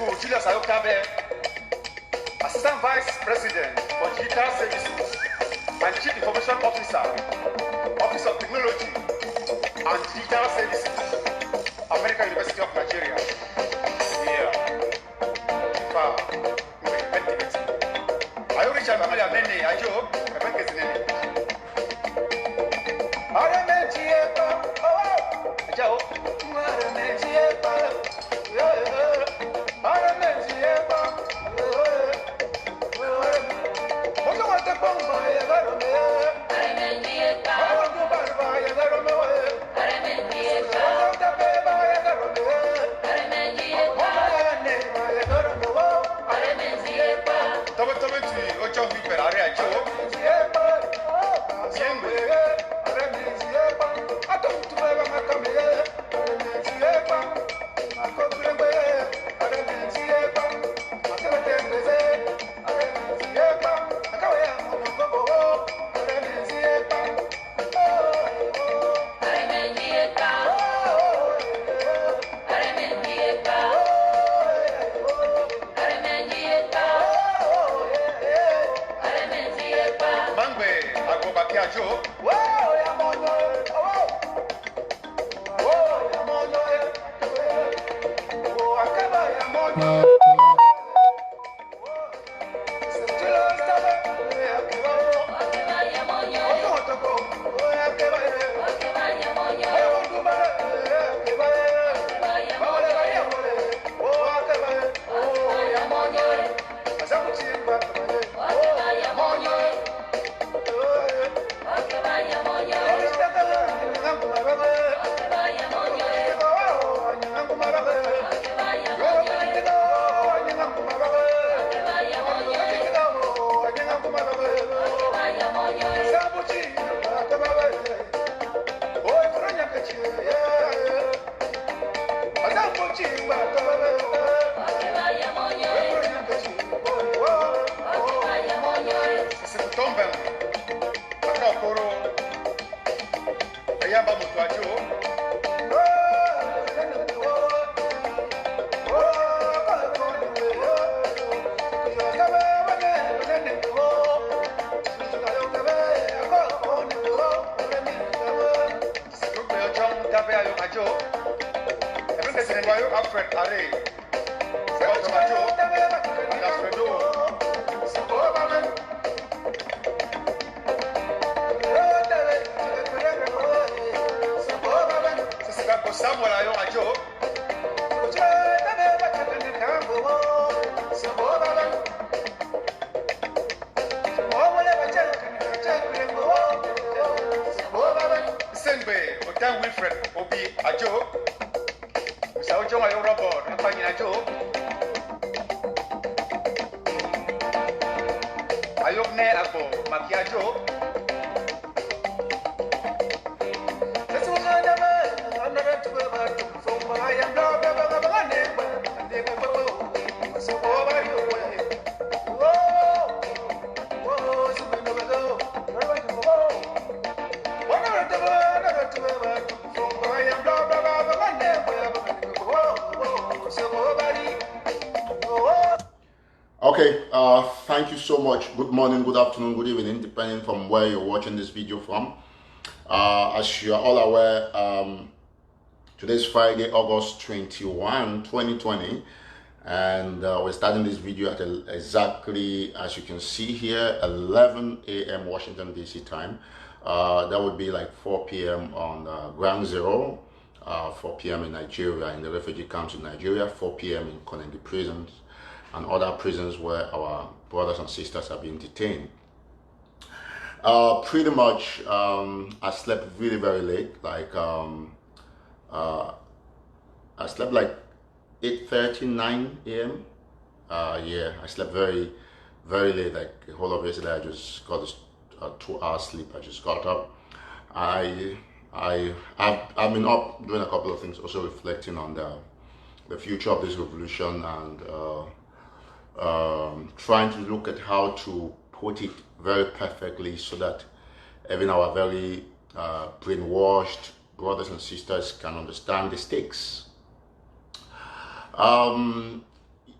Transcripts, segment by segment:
School, Julius Ayokabe, Assistant Vice President for Digital Services and Chief Information Officer, Office of Technology and Digital Services, American University of Nigeria. Yeah. Ayo Richard Mamali Amene, Ayo, Nene. Okay, thank you so much. Good morning, good afternoon, good evening, depending from where you're watching this video from. As you are all aware, today's Friday, August 21, 2020, and we're starting this video at exactly, as you can see here, 11 a.m. Washington DC time. That would be like 4 p.m. on Ground Zero, 4 p.m. in Nigeria, in the refugee camps in Nigeria, 4 p.m. in Konendi prisons and other prisons where our brothers and sisters are being detained. Pretty much, I slept really very late. Like I slept like 8:39 a.m. Yeah, I slept very late. Like the whole of yesterday, I just got a 2-hour sleep. I just got up. I've been up doing a couple of things, also reflecting on the future of this revolution and trying to look at how to put it very perfectly so that even our very brainwashed brothers and sisters can understand the stakes.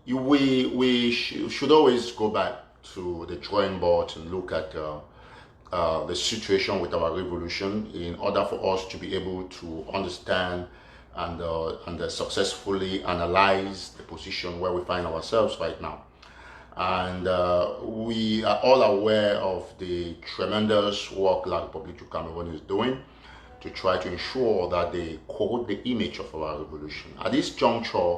should always go back to the drawing board and look at the situation with our revolution in order for us to be able to understand and successfully analyze the position where we find ourselves right now. And we are all aware of the tremendous work La République du Cameroon is doing to try to ensure that they corrode the image of our revolution. At this juncture,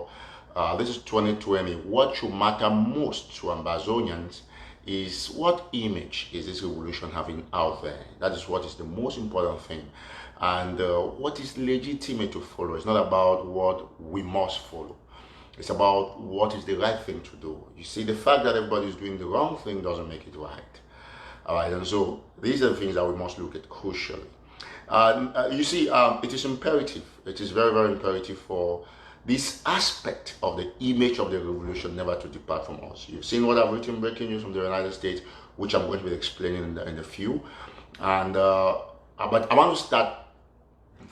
this is 2020, what should matter most to Ambazonians is what image is this revolution having out there. That is what is the most important thing. And what is legitimate to follow. It's not about what we must follow. It's about what is the right thing to do. You see, the fact that everybody is doing the wrong thing doesn't make it right. All right, and so these are the things that we must look at crucially. You see, it is imperative. It is very, very imperative for this aspect of the image of the revolution never to depart from us. You've seen what I've written, breaking news from the United States, which I'm going to be explaining in a few. And but I want to start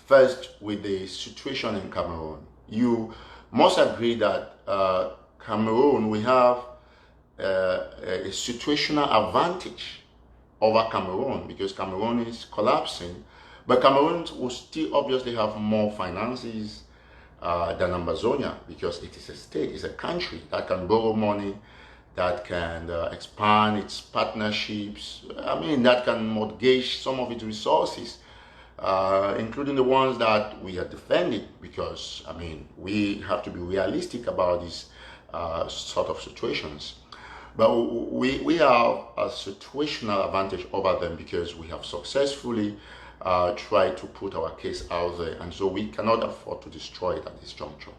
first with the situation in Cameroon. You must agree that Cameroon, we have a situational advantage over Cameroon because Cameroon is collapsing, but Cameroon will still obviously have more finances than Ambazonia because it is a state, it's a country that can borrow money, that can expand its partnerships, that can mortgage some of its resources, including the ones that we are defending, because we have to be realistic about these sort of situations. But we have a situational advantage over them because we have successfully tried to put our case out there, and so we cannot afford to destroy it at this juncture.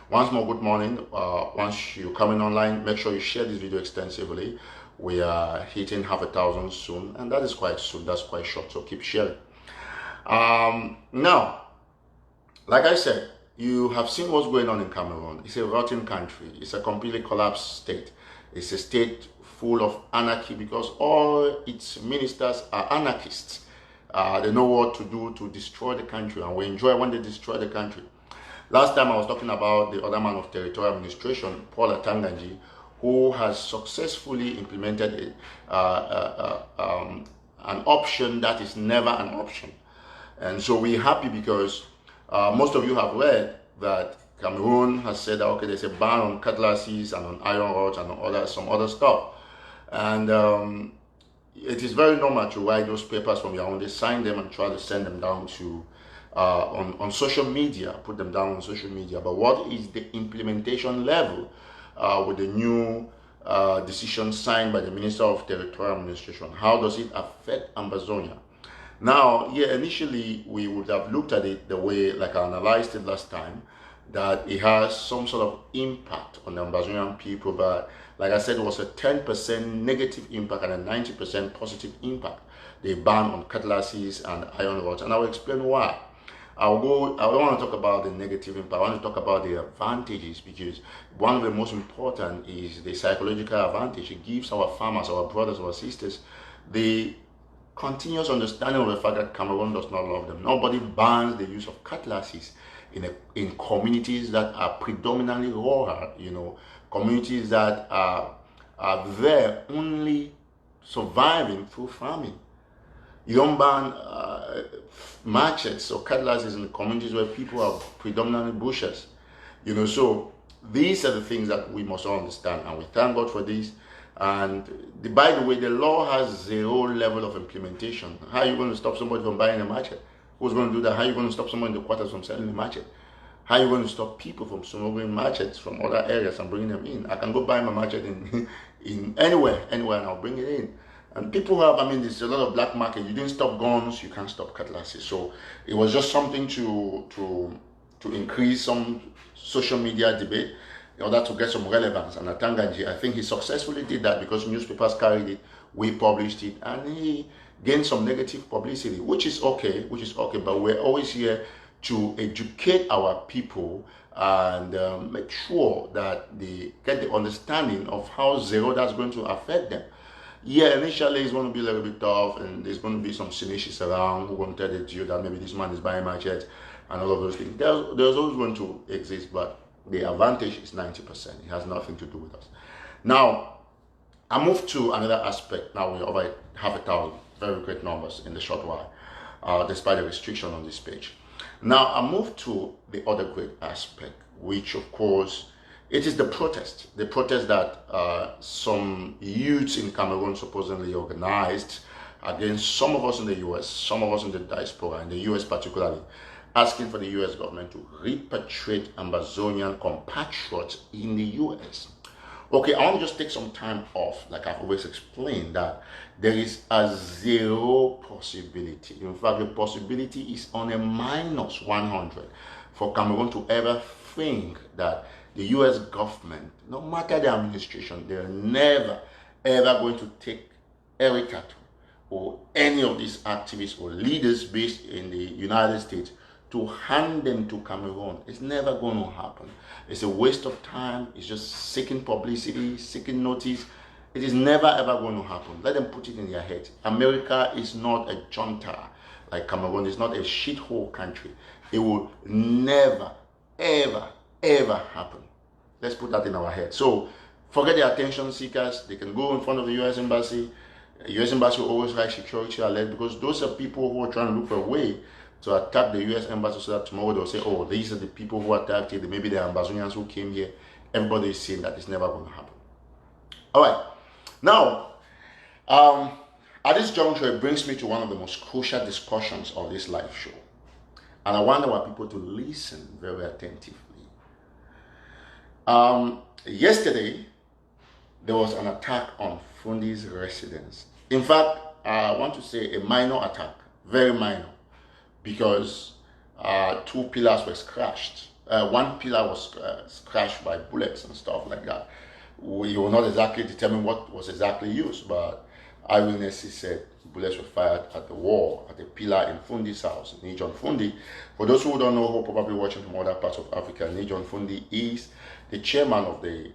Once more, good morning. Once you're coming online, make sure you share this video extensively. We are hitting 500,000 soon, and that is quite soon. That's quite short, so keep sharing. Now, like I said, you have seen what's going on in Cameroon. It's a rotten country. It's a completely collapsed state. It's a state full of anarchy because all its ministers are anarchists. They know what to do to destroy the country, and we enjoy when they destroy the country. Last time I was talking about the other man of territorial administration, Paul Atanganji, who has successfully implemented an option that is never an option. And so we're happy because most of you have read that Cameroon has said that, okay, there's a ban on cutlasses and on iron rods and on some other stuff. And it is very normal to write those papers from your own. They sign them and try to send them down to on social media, put them down on social media. But what is the implementation level with the new decision signed by the Minister of Territorial Administration? How does it affect Ambazonia? Now, yeah, initially we would have looked at it the way, like I analyzed it last time, that it has some sort of impact on the Ambazonian people, but like I said, it was a 10% negative impact and a 90% positive impact. They ban on cutlasses and iron rods, and I will explain why. I don't want to talk about the negative impact. I want to talk about the advantages, because one of the most important is the psychological advantage. It gives our farmers, our brothers, our sisters, the continuous understanding of the fact that Cameroon does not love them. Nobody bans the use of cutlasses in communities that are predominantly rural, communities that are there only surviving through farming. You don't ban machetes or cutlasses in communities where people are predominantly bushers. So these are the things that we must all understand, and we thank God for this. And by the way, the law has zero level of implementation. How are you going to stop somebody from buying a machete? Who's going to do that? How are you going to stop someone in the quarters from selling a machete? How are you going to stop people from smuggling machetes from other areas and bringing them in? I can go buy my machete in anywhere, and I'll bring it in. And people have, there's a lot of black market. You didn't stop guns, you can't stop cutlasses. So it was just something to increase some social media debate in order to get some relevance. And Atanganji, I think he successfully did that because newspapers carried it, we published it, and he gained some negative publicity, which is okay, but we're always here to educate our people and make sure that they get the understanding of how zero that's going to affect them. Yeah, initially it's going to be a little bit tough, and there's going to be some cynics around who want to tell you that maybe this man is buying machetes and all of those things. There's always going to exist, but The advantage is 90%. It has nothing to do with us. Now, I move to another aspect. Now we over half 1,000, very great numbers in the short while, despite the restriction on this page. Now I move to the other great aspect, which of course, it is the protest that some youths in Cameroon supposedly organized against some of us in the US, some of us in the diaspora, in the US particularly, asking for the US government to repatriate Amazonian compatriots in the US. Okay, I want to just take some time off, like I've always explained, that there is a zero possibility. In fact, the possibility is on a minus 100 for Cameroon to ever think that the US government, no matter the administration, they're never ever going to take Eric TATAW or any of these activists or leaders based in the United States to hand them to Cameroon. It's never going to happen. It's a waste of time. It's just seeking publicity, seeking notice. It is never ever going to happen. Let them put it in their heads. America is not a junta like Cameroon. It's not a shithole country. It will never, ever, ever happen. Let's put that in our head. So forget the attention seekers. They can go in front of the US Embassy. The US Embassy will always write security alert, because those are people who are trying to look for a way to attack the US Embassy, so that tomorrow they'll say, oh, these are the people who attacked it. Maybe the Amazonians who came here. Everybody is saying that it's never going to happen. All right. Now, at this juncture, it brings me to one of the most crucial discussions of this live show. And I want our people to listen very attentively. Yesterday, there was an attack on Fru Ndi's residence. In fact, I want to say a minor attack, very minor, because 2 pillars were scratched. One pillar was scratched by bullets and stuff like that. We will not exactly determine what was exactly used, but eyewitnesses said bullets were fired at the wall, at the pillar in Fru Ndi's house, Nijon Fru Ndi. For those who don't know, who are probably watching from other parts of Africa, Nijon Fru Ndi is the chairman of the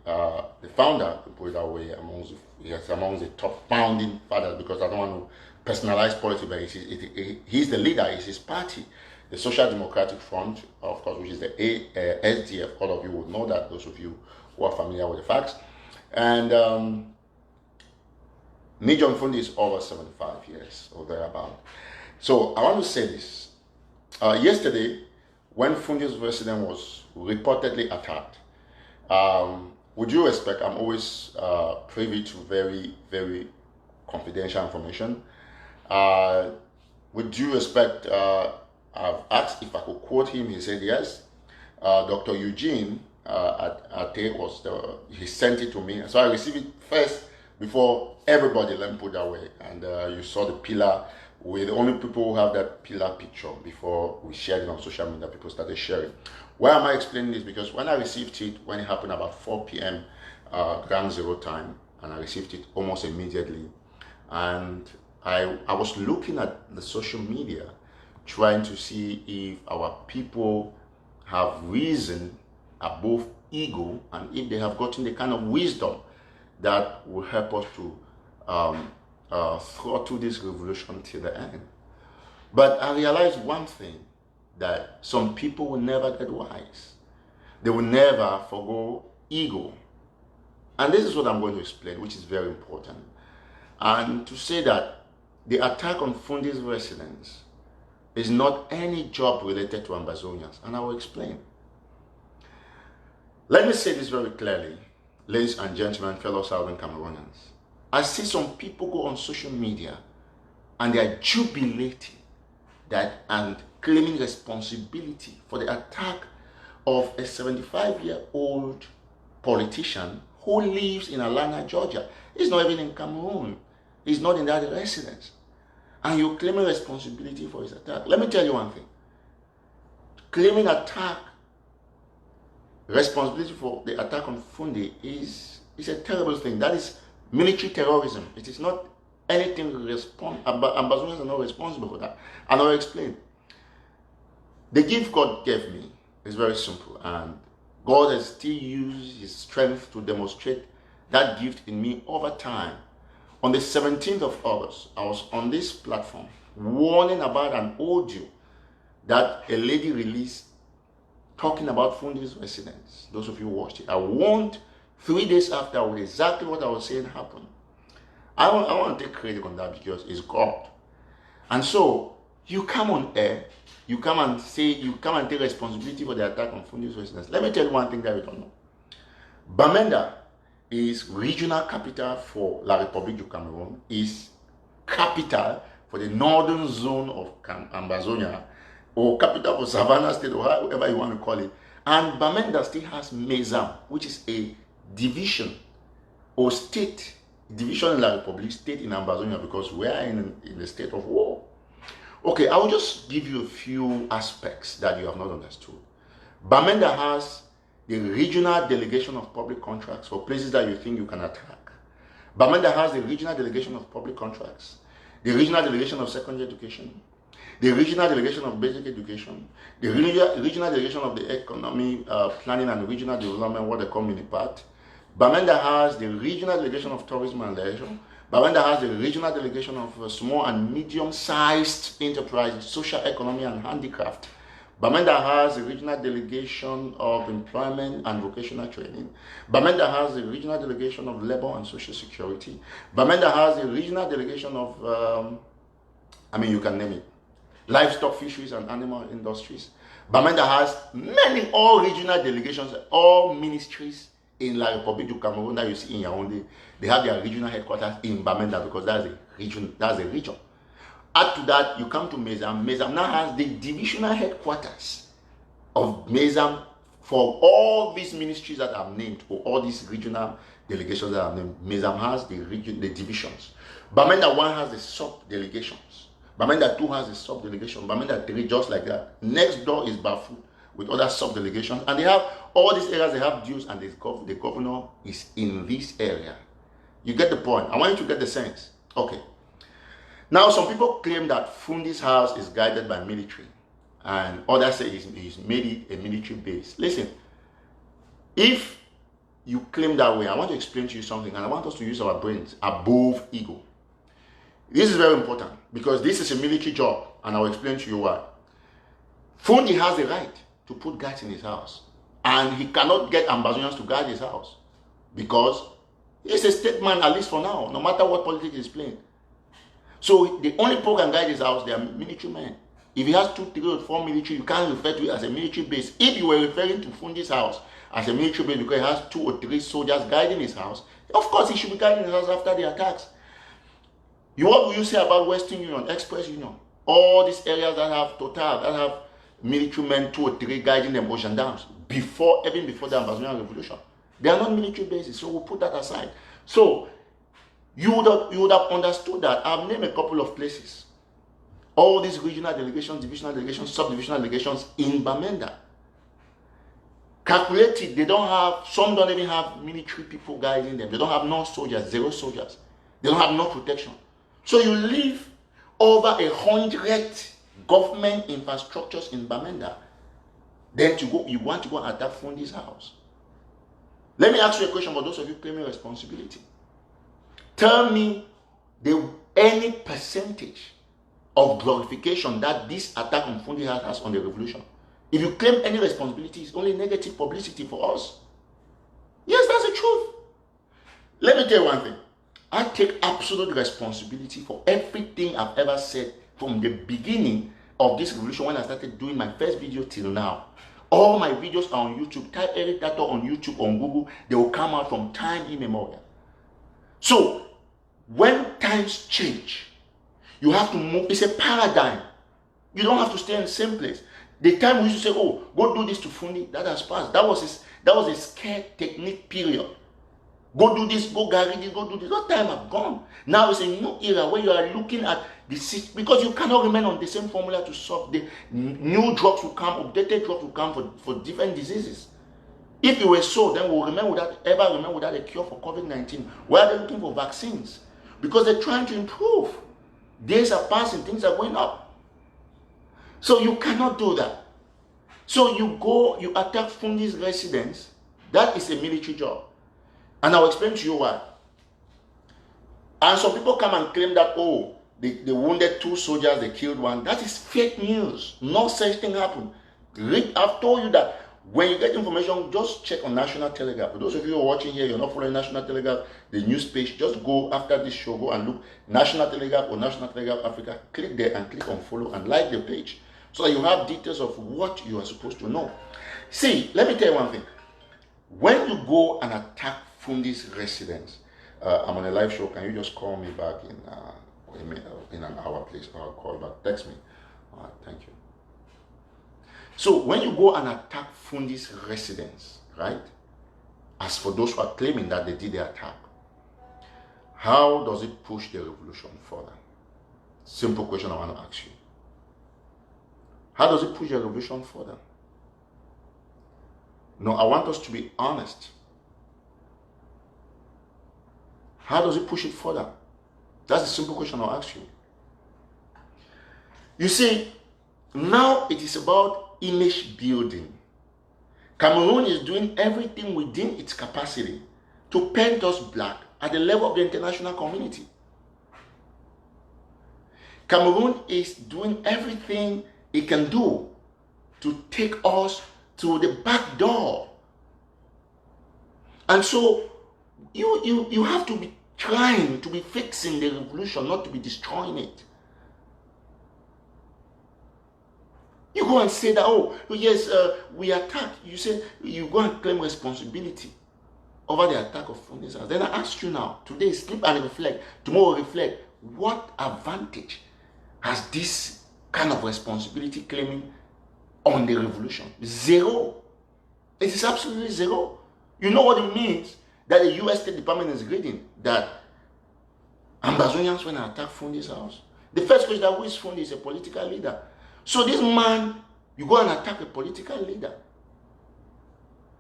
founder, to put it that way, amongst the top founding fathers, because I don't want to personalize politics, but he's the leader, it's his party, the Social Democratic Front, of course, which is the SDF. All of you would know that, those of you who are familiar with the facts. And Nijon Fru Ndi is over 75 years or thereabout. So I want to say this. Yesterday, when Fru Ndi's residence was reportedly attacked, with due respect, I'm always privy to very, very confidential information. With due respect, I've asked if I could quote him. He said yes. Dr. Eugene he sent it to me. So I received it first before everybody, let me put it that way. And you saw the pillar with only people who have that pillar picture. Before we shared it on social media, people started sharing. Why am I explaining this? Because when I received it, when it happened about 4 p.m. Ground Zero time, and I received it almost immediately, and I was looking at the social media, trying to see if our people have reason above ego, and if they have gotten the kind of wisdom that will help us to throttle this revolution till the end. But I realized one thing, that some people will never get wise. They will never forgo ego. And this is what I'm going to explain, which is very important. And to say that the attack on Fru Ndi's residence is not any job related to Amazonians, and I will explain. Let me say this very clearly, ladies and gentlemen, fellow Southern Cameroonians. I see some people go on social media and they are jubilating that and claiming responsibility for the attack of a 75-year-old politician who lives in Atlanta, Georgia. He's not even in Cameroon. He's not in that residence. And you're claiming responsibility for his attack. Let me tell you one thing. Claiming responsibility for the attack on Fru Ndi is a terrible thing. That is military terrorism. It is not anything Ambazonians are not responsible for that. And I'll explain. The gift God gave me is very simple, and God has still used his strength to demonstrate that gift in me over time. On the 17th of August, I was on this platform warning about an audio that a lady released talking about Fru Ndi's residence. Those of you who watched it, I warned 3 days after with exactly what I was saying happened. I want to take credit on that because it's God. And so you come on air, you come and take responsibility for the attack on Fru Ndi's residence. Let me tell you one thing that you don't know. Bamenda is regional capital for La République du Cameroon, is capital for the northern zone of Ambazonia, or capital for Savannah State, or however you want to call it. And Bamenda State has Mezam, which is a division or state, division in La Republic, state in Ambazonia, because we are in the state of war. Okay, I will just give you a few aspects that you have not understood. Bamenda has the regional delegation of public contracts for places that you think you can attack. Bamenda has the regional delegation of public contracts, the regional delegation of secondary education, the regional delegation of basic education, the regional delegation of the economy planning and regional development, what they call MINIPAT. Bamenda has the regional delegation of tourism and leisure. Bamenda has the regional delegation of small and medium-sized enterprises, social economy and handicraft. Bamenda has the regional delegation of employment and vocational training. Bamenda has the regional delegation of labor and social security. Bamenda has the regional delegation of, you can name it, livestock, fisheries and animal industries. Bamenda has many, all regional delegations, all ministries in La République du Cameroon that you see in Yaoundé. They have their regional headquarters in Bamenda because that's a region. Add to that, you come to Mezam. Mezam now has the divisional headquarters of Mezam for all these ministries that I've named, or all these regional delegations that I've named. Mezam has the divisions. Bamenda 1 has the sub-delegations. Bamenda 2 has the sub-delegation. Bamenda 3 just like that. Next door is Bafu with other sub-delegations. And they have all these areas, they have dues, and the governor is in this area. You get the point. I want you to get the sense. Okay. Now, some people claim that Fru Ndi's house is guided by military, and others say he's made it a military base. Listen, if you claim that way, I want to explain to you something, and I want us to use our brains above ego. This is very important, because this is a military job, and I'll explain to you why. Fru Ndi has the right to put guards in his house, and he cannot get Ambazonians to guard his house, because he's a state man, at least for now, no matter what politics he's playing. So the only people who can guide his house, they are military men. If he has 2, 3, or 4 military, you can't refer to it as a military base. If you were referring to Fru Ndi's house as a military base because he has 2 or 3 soldiers guiding his house, of course he should be guiding his house after the attacks. What will you say about Western Union, Express Union? All these areas that have TATAW, that have military men, 2 or 3 guiding them, or gendarmes, even before the Ambazonian Revolution. They are not military bases, so we'll put that aside. So you would have understood that. I've named a couple of places. All these regional delegations, divisional delegations, subdivisional delegations in Bamenda. Calculated, some don't even have military people guiding them. They don't have no soldiers, 0 soldiers. They don't have no protection. So you leave over 100 government infrastructures in Bamenda. Then you want to go and attack Fru Ndi's house. Let me ask you a question for those of you claiming responsibility. Tell me any percentage of glorification that this attack on Fru Ndi has on the revolution. If you claim any responsibility, it's only negative publicity for us. Yes, that's the truth. Let me tell you one thing. I take absolute responsibility for everything I've ever said from the beginning of this revolution when I started doing my first video till now. All my videos are on YouTube. Type Eric TATAW on YouTube, on Google. They will come out from time immemorial. So, when times change, you have to move. It's a paradigm. You don't have to stay in the same place. The time we used to say, oh, go do this to Fru Ndi, that has passed. That was a scared technique period. Go do this, go guarantee this, go do this. That time have gone. Now it's a new era where you are looking at the because you cannot remain on the same formula to solve the new drugs will come, updated drugs will come for different diseases. If it were so, then we'll remain without a cure for COVID-19. Why are they looking for vaccines? Because they're trying to improve. Days are passing, things are going up. So you cannot do that. So you attack Fru Ndi's residence. That is a military job. And I'll explain to you why. And some people come and claim that, oh, they wounded 2 soldiers, they killed 1. That is fake news. No such thing happened. I've told you that When you get information, just check on National Telegraph. For those of you who are watching here, you're not following National Telegraph, the news page, just go after this show, go and look National Telegraph or National Telegraph Africa. Click there and click on follow and like the page so that you have details of what you are supposed to know. See, let me tell you one thing. When you go and attack Fru Ndi's residence, I'm on a live show. Can you just call me back in an hour, please? Or I'll call back. Text me. All right, thank you. So when you go and attack Fru Ndi's residence, right? As for those who are claiming that they did the attack, how does it push the revolution further? Simple question I want to ask you. How does it push the revolution further? No, I want us to be honest. How does it push it further? That's a simple question I'll ask you. You see, now it is about image building. Cameroon is doing everything within its capacity to paint us black at the level of the international community. Cameroon is doing everything it can do to take us to the back door. And so you have to be trying to be fixing the revolution, not to be destroying it. You go and say that, oh yes, we attacked. You say you go and claim responsibility over the attack of Fru Ndi's house. Then I ask you now, today sleep and reflect, tomorrow reflect. What advantage has this kind of responsibility claiming on the revolution? Zero. It is absolutely zero. You know what it means that the US State Department is reading that Ambazonians when I attack Fru Ndi's house. The first question that who is Fru Ndi is a political leader. So this man, you go and attack a political leader.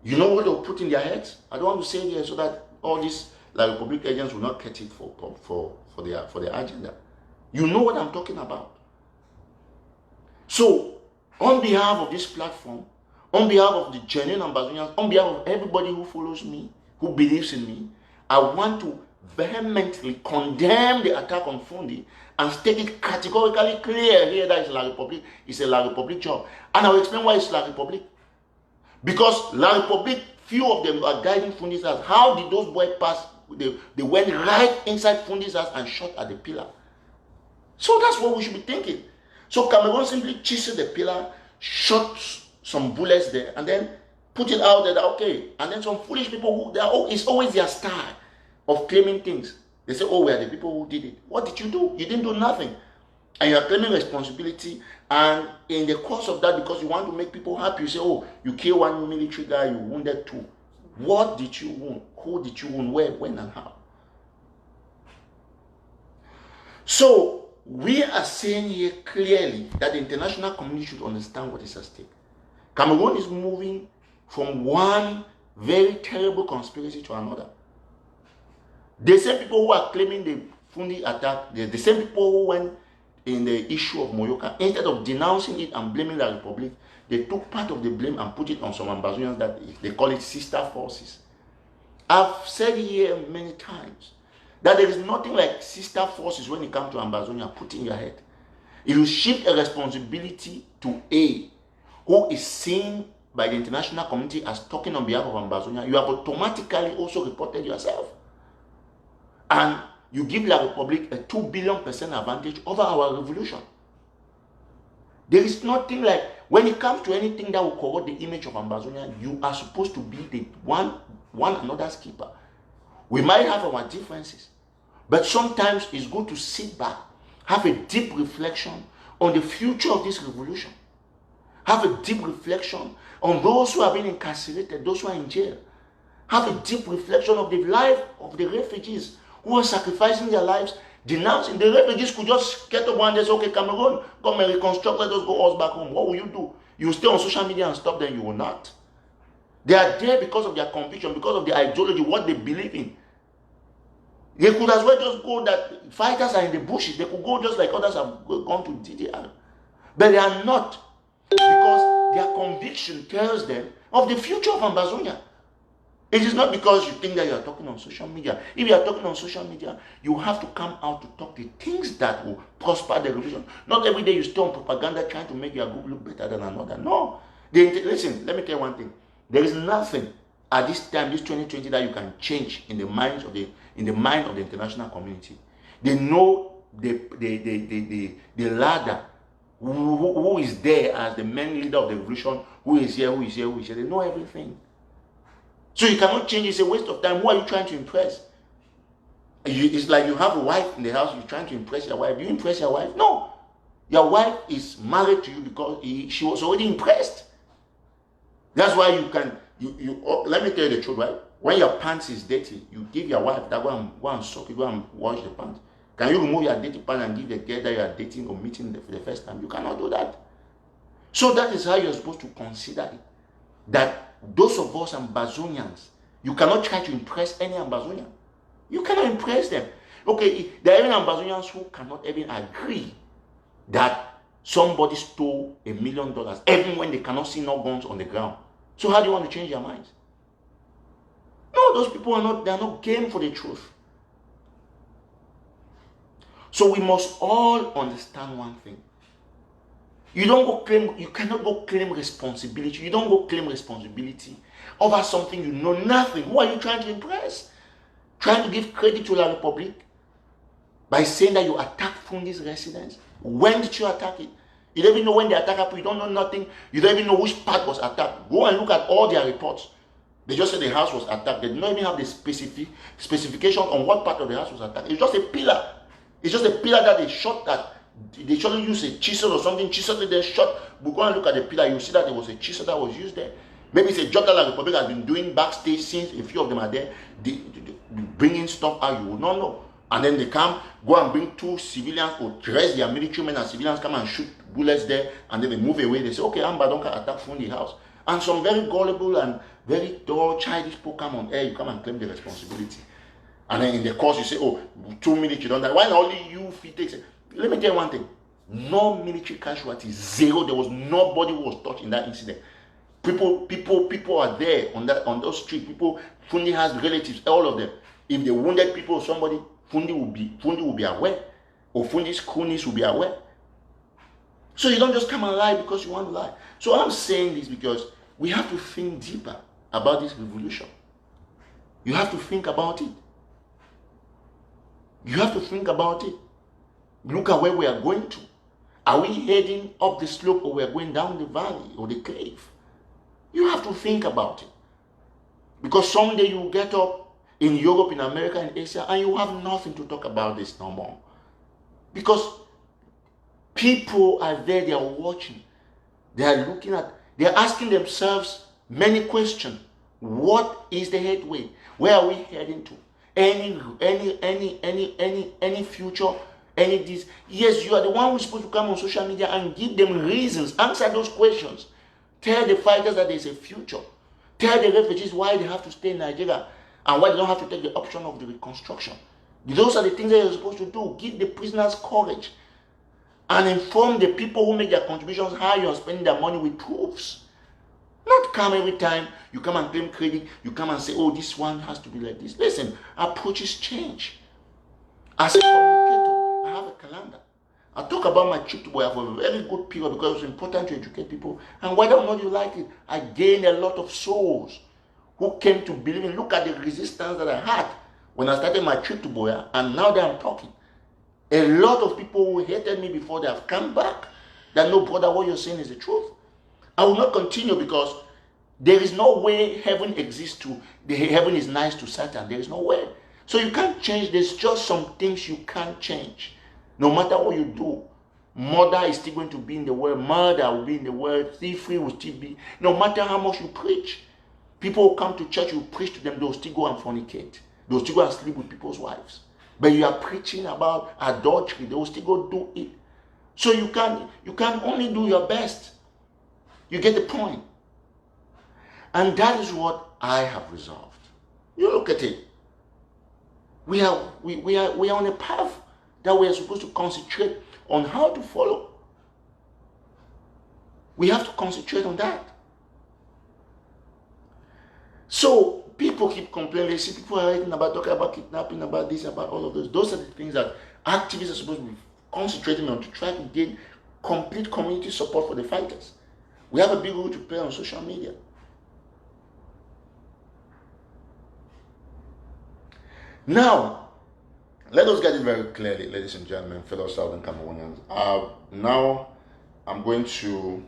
You know what they'll put in their heads? I don't want to say here so that all these Republic agents will not catch it for their agenda. You know what I'm talking about. So, on behalf of this platform, on behalf of the genuine Ambazonians, on behalf of everybody who follows me, who believes in me, I want to vehemently condemn the attack on Fru Ndi and state it categorically clear here that La Republique is a La Republique job. And I'll explain why it's La Republique. Because La Republique, few of them are guiding Fru Ndi's house. How did those boys pass? They went right inside Fru Ndi's house and shot at the pillar. So that's what we should be thinking. So Cameroon simply chiseled the pillar, shot some bullets there, and then put it out there that, okay. And then some foolish people who, it's always their style of claiming things. They say, oh, we are the people who did it. What did you do? You didn't do nothing. And you are claiming responsibility. And in the course of that, because you want to make people happy, you say, oh, you killed one military guy, you wounded two. What did you wound? Who did you wound? Where, when, and how? So, we are saying here clearly that the international community should understand what is at stake. Cameroon is moving from one very terrible conspiracy to another. The same people who are claiming the Fru Ndi attack, the same people who went in the issue of Moyoka, instead of denouncing it and blaming the Republic, they took part of the blame and put it on some Ambazonians that they call it sister forces. I've said here many times that there is nothing like sister forces when it comes to Ambazonia. Put in your head. If you shift a responsibility to A, who is seen by the international community as talking on behalf of Ambazonia, you have automatically also reported yourself. And you give La Republique a 2 billion % advantage over our revolution. There is nothing like, when it comes to anything that will corrupt the image of Ambazonia, you are supposed to be the one another's keeper. We might have our differences, but sometimes it's good to sit back, have a deep reflection on the future of this revolution. Have a deep reflection on those who have been incarcerated, those who are in jail. Have a deep reflection of the life of the refugees who are sacrificing their lives, denouncing. The refugees could just get up one day and say, okay, Cameroon, come and reconstruct, let us go us back home. What will you do? You will stay on social media and stop them? You will not. They are there because of their conviction, because of their ideology, what they believe in. They could as well just go that fighters are in the bushes. They could go just like others have gone to DDR. But they are not, because their conviction tells them of the future of Ambazonia. It is not because you think that you are talking on social media. If you are talking on social media, you have to come out to talk the things that will prosper the revolution. Not every day you stay on propaganda trying to make your group look better than another. No. Listen, let me tell you one thing. There is nothing at this time, this 2020, that you can change in the mind of the international community. They know the ladder, who is there as the main leader of the revolution, who is here, who is here, who is here. They know everything. So you cannot change. It's a waste of time. Who are you trying to impress? It's like you have a wife in the house, you're trying to impress your wife. Do you impress your wife? No. Your wife is married to you because she was already impressed. That's why you can, let me tell you the truth, right? When your pants is dirty, you give your wife that go and soak it, go and wash the pants. Can you remove your dirty pants and give the girl that you are dating or meeting for the first time? You cannot do that. So that is how you're supposed to consider it. That those of us Ambazonians, you cannot try to impress any Ambazonian. You cannot impress them. Okay, there are even Ambazonians who cannot even agree that somebody stole $1 million, even when they cannot see no guns on the ground. So how do you want to change your minds? No, those people they're not game for the truth. So we must all understand one thing. You cannot go claim responsibility. You don't go claim responsibility over something you know nothing. Who are you trying to impress? Trying to give credit to La Republic by saying that you attacked Fru Ndi's residence. When did you attack it? You don't even know when they attacked her. You don't know nothing. You don't even know which part was attacked. Go and look at all their reports. They just said the house was attacked. They did not even have the specification on what part of the house was attacked. It's just a pillar. It's just a pillar that they shot that. They shouldn't use a chisel or something. Chisel they shot. But go and look at the pillar. You see that there was a chisel that was used there. Maybe it's a job that La Republic has been doing backstage since a few of them are there. Bringing stuff out, you will not know. And then they come, go and bring 2 civilians or dress their military men, and civilians come and shoot bullets there, and then they move away. They say, okay, Ambadonka attack Fru Ndi house. And some very gullible and very dull, childish people come on air, you come and claim the responsibility. And then in the course you say, oh, 2 military don't die. Why not only you take it? Let me tell you one thing. No military casualties, 0. There was nobody who was touched in that incident. People are there on those streets. People, Fru Ndi has relatives, all of them. If they wounded people or somebody, Fru Ndi will be aware, or Fru Ndi's cronies will be aware. So you don't just come and lie because you want to lie. So I'm saying this because we have to think deeper about this revolution. You have to think about it. You have to think about it. Look at where we are going to. Are we heading up the slope, or we are going down the valley or the cave? You have to think about it. Because someday you will get up in Europe, in America, in Asia, and you have nothing to talk about this no more. Because people are there, they are watching. They are looking at, they are asking themselves many questions. What is the headway? Where are we heading to? Any future, any this? Yes, you are the one who's supposed to come on social media and give them reasons. Answer those questions. Tell the fighters that there's a future. Tell the refugees why they have to stay in Nigeria and why they don't have to take the option of the reconstruction. Those are the things that you're supposed to do. Give the prisoners courage and inform the people who make their contributions how you're spending their money with proofs. Not come every time you come and claim credit, you come and say, oh, this one has to be like this. Listen, approaches change. As a communicator, I have a calendar. I talk about my trip to Boya for a very good period because it's important to educate people. And whether or not you like it, I gained a lot of souls who came to believe in. Look at the resistance that I had when I started my trip to Boya, and now that I'm talking. A lot of people who hated me before, they have come back. That no, brother, what you're saying is the truth. I will not continue because there is no way heaven exists to, heaven is nice to Satan. There is no way. So you can't change. There's just some things you can't change. No matter what you do, murder is still going to be in the world. Murder will be in the world. Thievery will still be. No matter how much you preach. People who come to church, you preach to them, they'll still go and fornicate. They'll still go and sleep with people's wives. But you are preaching about adultery, they will still go do it. So you can only do your best. You get the point. And that is what I have resolved. You look at it. We are on a path that we are supposed to concentrate on how to follow. We have to concentrate on that. So people keep complaining. They see people are writing about, talking about kidnapping, about this, about all of those. Those are the things that activists are supposed to be concentrating on to try to gain complete community support for the fighters. We have a big role to play on social media. Now, let us get it very clearly, ladies and gentlemen, fellow Southern Cameroonians. Now, I'm going to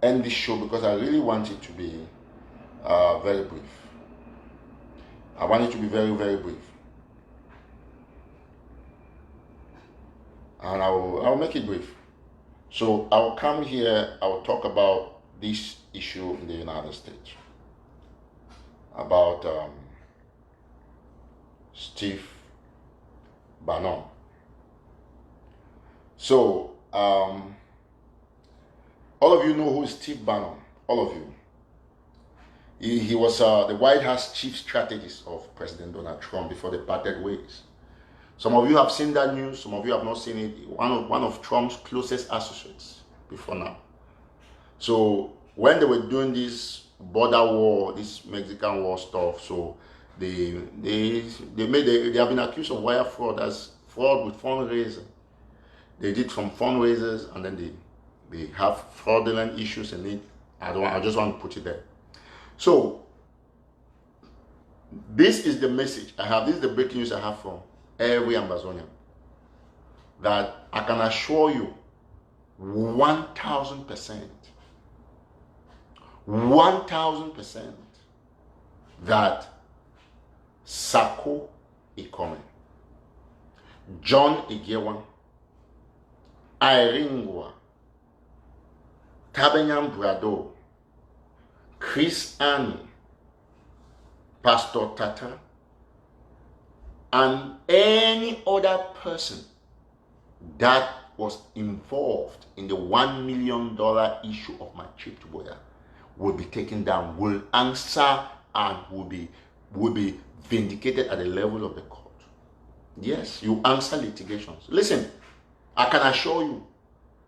end this show because I really want it to be very brief. I want it to be very, very brief. And I'll make it brief. So I'll come here, I'll talk about this issue in the United States. About Steve Bannon. So, all of you know who is Steve Bannon. All of you. He was the White House chief strategist of President Donald Trump before they parted ways. Some of you have seen that news. Some of you have not seen it. One of Trump's closest associates before now. So when they were doing this border war, this Mexican war stuff, so they have been accused of wire fraud, as fraud with fundraising. They did some fundraisers and then they have fraudulent issues in it. I just want to put it there. So this is the message I have. This is the breaking news I have from every Amazonian, that I can assure you 1,000%, 1,000% that Sako is coming. John Igewan, Iringwa, Tabenyam Brado, Chris Annie, Pastor TATAW, and any other person that was involved in the $1 million issue of my trip to Boya will be taken down, will answer, and will be vindicated at the level of the court. Yes, you answer litigations. Listen, I can assure you,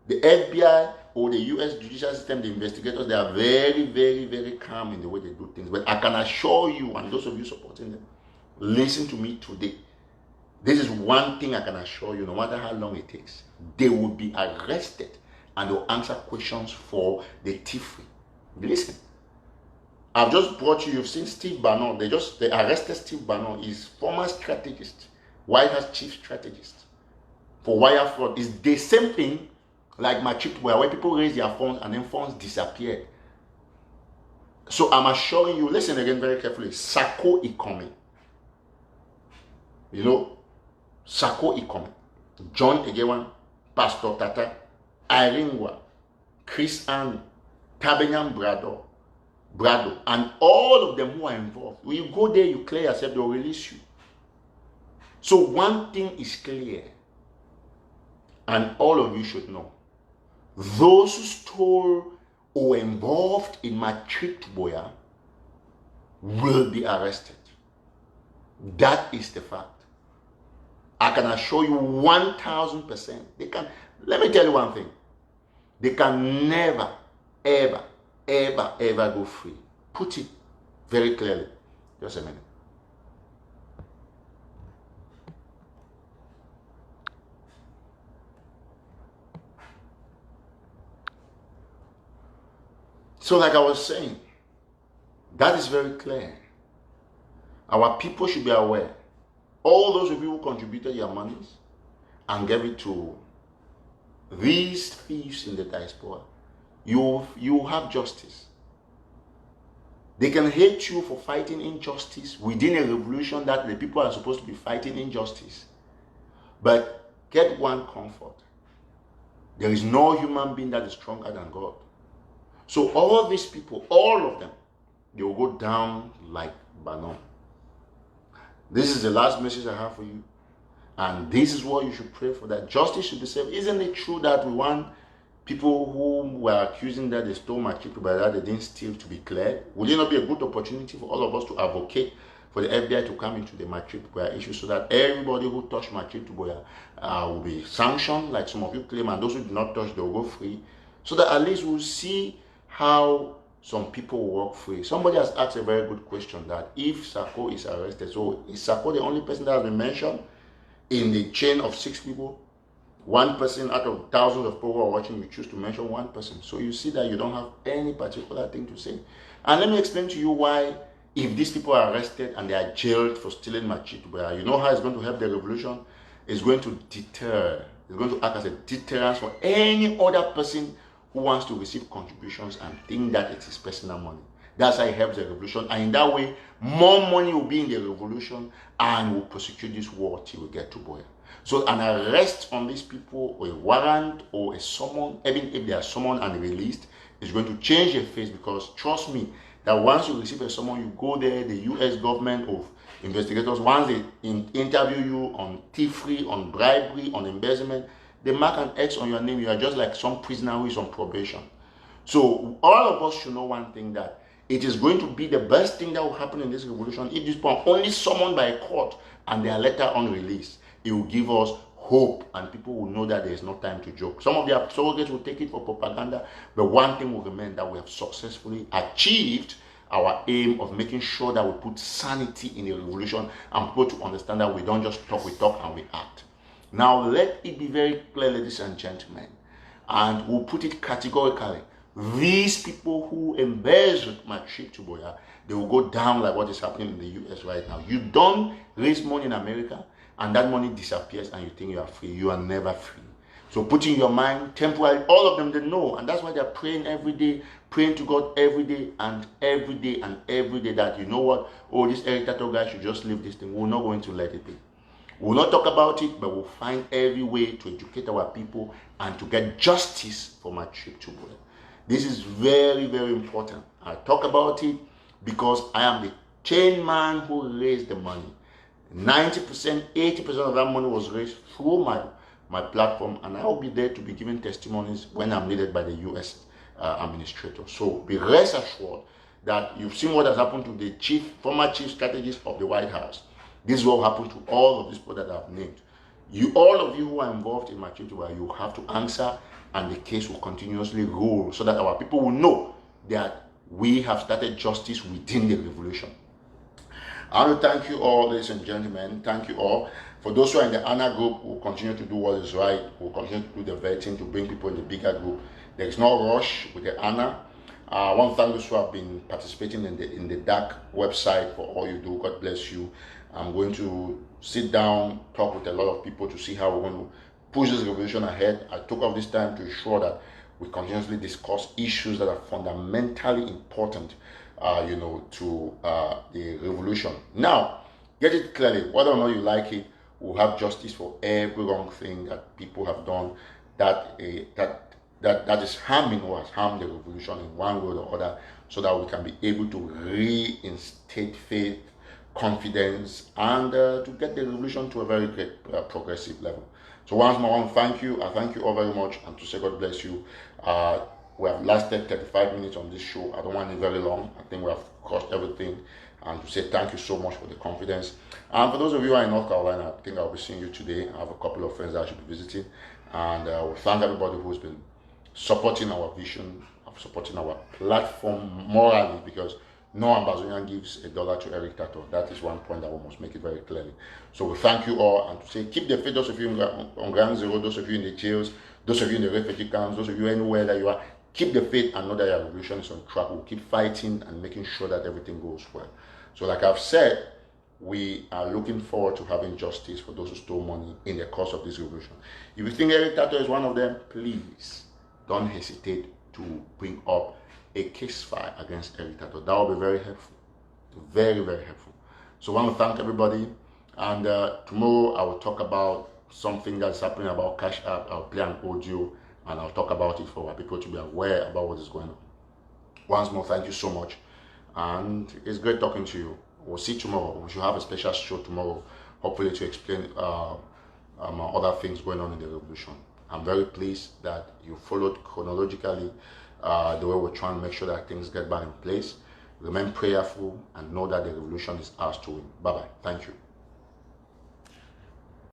the FBI or the U.S. judicial system, the investigators, they are very, very, very calm in the way they do things. But I can assure you, and those of you supporting them, listen to me today. This is one thing I can assure you, no matter how long it takes, they will be arrested and they'll answer questions for the thievery. Listen, I've just brought you, you've seen Steve Bannon. They arrested Steve Bannon. He's former strategist, White House chief strategist for wire fraud. It's the same thing like my trip where people raise their funds and then funds disappeared. So I'm assuring you, listen again very carefully, Sako is coming. You know, Sako is coming. John Igewan, Pastor TATAW, Iringwa, Chris Annie, Tabenyam Brado, and all of them who are involved. When you go there, you clear yourself, they'll release you. So one thing is clear, and all of you should know. Those who stole or were involved in my trip to Boya will be arrested. That is the fact. I can assure you 1,000%. They can, let me tell you one thing. They can never, ever, ever, ever go free. Put it very clearly. Just a minute. So like I was saying, that is very clear. Our people should be aware. All those of you who contributed your monies and gave it to these thieves in the diaspora, you have justice. They can hate you for fighting injustice within a revolution that the people are supposed to be fighting injustice. But get one comfort. There is no human being that is stronger than God. So all these people, all of them, they will go down like Bannon. This is the last message I have for you. And this is what you should pray for, that justice should be served. Isn't it true that we want people who were accusing that they stole my chip, but that they didn't steal, to be cleared? Would it not be a good opportunity for all of us to advocate for the FBI to come into the Matrix issue so that everybody who touched Matrix will be sanctioned, like some of you claim, and those who did not touch, they will go free, so that at least we'll see how some people will walk free. Somebody has asked a very good question, that if Sako is arrested, so is Sako the only person that has been mentioned in the chain of 6 people? One person out of thousands of people who are watching, you choose to mention one person. So you see that you don't have any particular thing to say. And let me explain to you why, if these people are arrested and they are jailed for stealing my chip, you know how it's going to help the revolution? It's going to deter. It's going to act as a deterrent for any other person who wants to receive contributions and think that it is personal money. That's how it helps the revolution. And in that way, more money will be in the revolution and will prosecute this war till we get to Buea. So an arrest on these people, or a warrant, or a summon, even if they are summoned and released, is going to change their face, because trust me, that once you receive a summon, you go there, the US government of investigators, once they interview you on thievery, on bribery, on embezzlement, they mark an X on your name. You are just like some prisoner who is on probation. So all of us should know one thing, that it is going to be the best thing that will happen in this revolution if these people are only summoned by a court and they are later on released. It will give us hope, and people will know that there is no time to joke. Some of their surrogates will take it for propaganda, but one thing will remain, that we have successfully achieved our aim of making sure that we put sanity in the revolution, and people to understand that we don't just talk, we talk and we act. Now let it be very clear, ladies and gentlemen, and we'll put it categorically. These people who embezzled my trip to Buea, they will go down like what is happening in the US right now. You don't raise money in America and that money disappears and you think you are free. You are never free. So put in your mind, temporarily, all of them, they know, and that's why they're praying every day, praying to God every day and every day and every day, that, you know what, oh, this Eric TATAW guy should just leave this thing. We're not going to let it be. We'll not talk about it, but we'll find every way to educate our people and to get justice for my trip to Buea. This is very, very important. I talk about it because I am the chain man who raised the money. 90%, 80% of that money was raised through my platform, and I will be there to be giving testimonies when I'm needed by the US administrator. So be rest assured that you've seen what has happened to the former chief strategist of the White House. This is what happened to all of these people that I've named. All of you who are involved in my trip to Buea, you have to answer, and the case will continuously roll so that our people will know that we have started justice within the revolution. I want to thank you all, ladies and gentlemen. Thank you all. For those who are in the ANA group, we'll continue to do what is right. We'll continue to do the vetting to bring people in the bigger group. There is no rush with the ANA. I want to thank those who have been participating in the DAC website for all you do. God bless you. I'm going to sit down, talk with a lot of people to see how we're going to push this revolution ahead. I took off this time to ensure that we continuously discuss issues that are fundamentally important, to the revolution. Now, get it clearly, whether or not you like it, we'll have justice for every wrong thing that people have done that is harming or has harmed the revolution in one way or the other, so that we can be able to reinstate faith, confidence, and to get the revolution to a very great progressive level. So once more, I want to thank you. I thank you all very much, and to say God bless you. We have lasted 35 minutes on this show. I don't want it very long. I think we have crossed everything. And to say thank you so much for the confidence. And for those of you who are in North Carolina, I think I'll be seeing you today. I have a couple of friends that I should be visiting. And we thank everybody who's been supporting our vision, supporting our platform morally, because no Ambazonian gives $1 to Eric TATAW. That is one point that we must make it very clearly. So we thank you all, and to say keep the faith, those of you on ground zero, those of you in the jails, those of you in the refugee camps, those of you anywhere that you are, keep the faith and know that your revolution is on track. We'll keep fighting and making sure that everything goes well. So like I've said, we are looking forward to having justice for those who stole money in the course of this revolution. If you think Eric TATAW is one of them, please don't hesitate to bring up a case file against Eric TATAW. That will be very helpful. Very, very helpful. So I want to thank everybody. And tomorrow I will talk about something that's happening about Cash App. I'll play an audio and I'll talk about it for our people to be aware about what is going on. Once more, thank you so much. And it's great talking to you. We'll see you tomorrow. We should have a special show tomorrow, hopefully to explain other things going on in the revolution. I'm very pleased that you followed chronologically the way we're trying to make sure that things get back in place. Remain prayerful and know that the revolution is ours to win. Bye-bye. Thank you.